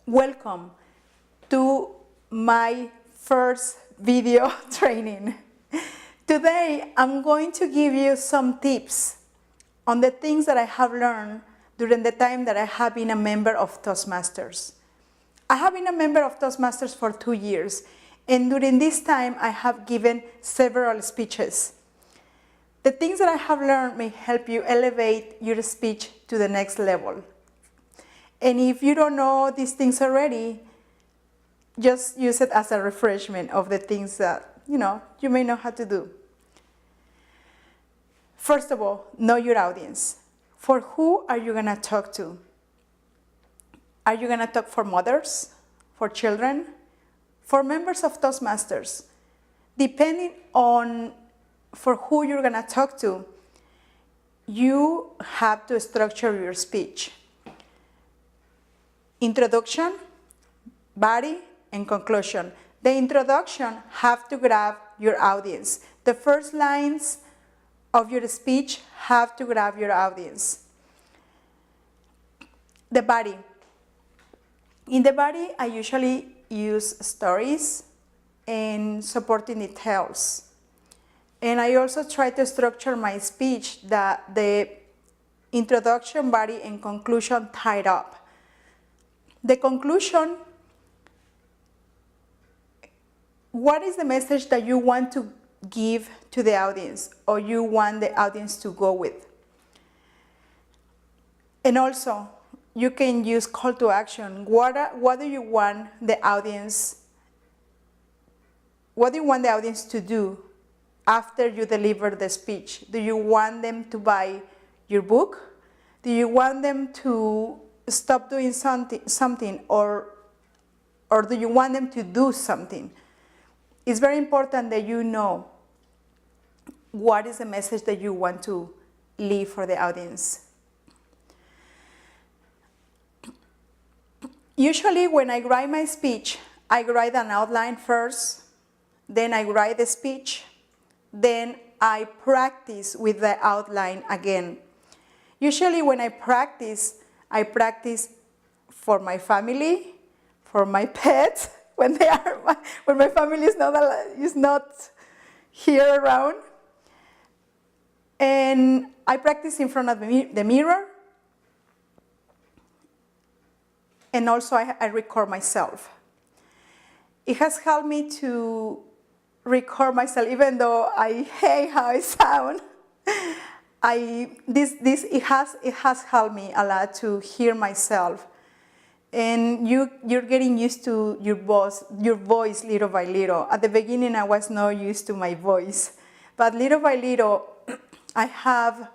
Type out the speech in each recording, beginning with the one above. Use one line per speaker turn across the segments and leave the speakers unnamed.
Welcome to my first video training. Today I'm going to give you some tips on the things that I have learned during the time that I have been a member of Toastmasters. I have been a member of Toastmasters for 2 years, and during this time I have given several speeches. The things that I have learned may help you elevate your speech to the next level. And if you don't know these things already, just use it as a refreshment of the things that you may know how to do. First of all, know your audience. For who are you going to talk to? Are you going to talk for mothers, for children, for members of Toastmasters? Depending on for who you're going to talk to, you have to structure your speech. Introduction, body, and conclusion. The introduction have to grab your audience. The first lines of your speech have to grab your audience. The body. In the body, I usually use stories and supporting details. And I also try to structure my speech that the introduction, body, and conclusion tied up. The conclusion, what is the message that you want to give to the audience or you want the audience to go with? And also, you can use call to action. What do you want the audience to do after you deliver the speech? Do you want them to buy your book? Do you want them to stop doing something or do you want them to do something? It's very important that you know what is the message that you want to leave for the audience. Usually when I write my speech, I write an outline first, then I write the speech, then I practice with the outline again. Usually when I practice for my family, for my pets, when my family is not here around. And I practice in front of the mirror. And also I record myself. It has helped me to record myself, even though I hate how I sound. It has helped me a lot to hear myself, and you're getting used to your voice little by little. At the beginning, I was not used to my voice, but little by little, I have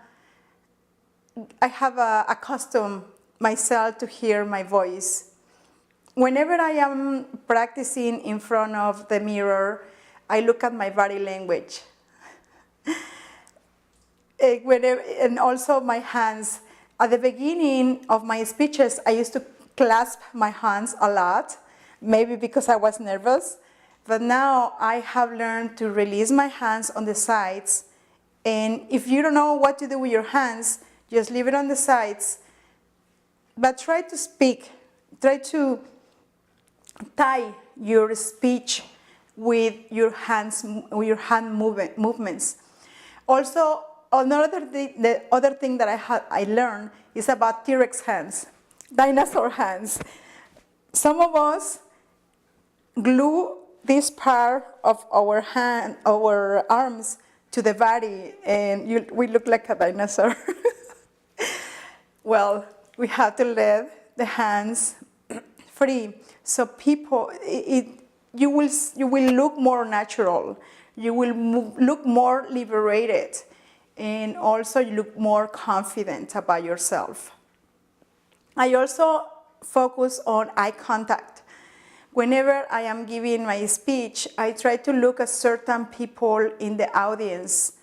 accustomed myself to hear my voice. Whenever I am practicing in front of the mirror, I look at my body language. And also my hands. At the beginning of my speeches, I used to clasp my hands a lot, maybe because I was nervous. But now I have learned to release my hands on the sides. And if you don't know what to do with your hands, just leave it on the sides. But try to speak. Try to tie your speech with your hands, with your hand movements. Also, the other thing that I learned is about T-Rex hands, dinosaur hands. Some of us glue this part of our arms to the body, and we look like a dinosaur. Well, we have to let the hands free, so you will look more natural. You will look more liberated, and also you look more confident about yourself. I also focus on eye contact. Whenever I am giving my speech, I try to look at certain people in the audience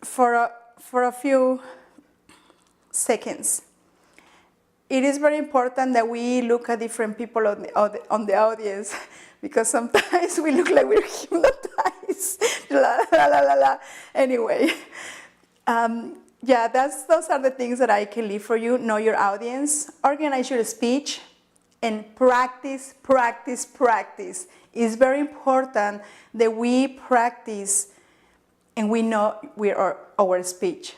for a few seconds. It is very important that we look at different people on the audience, because sometimes we look like we're hypnotized. La, la, la, la, la. Anyway, those are the things that I can leave for you. Know your audience, organize your speech, and practice, practice, practice. It's very important that we practice and we know our speech.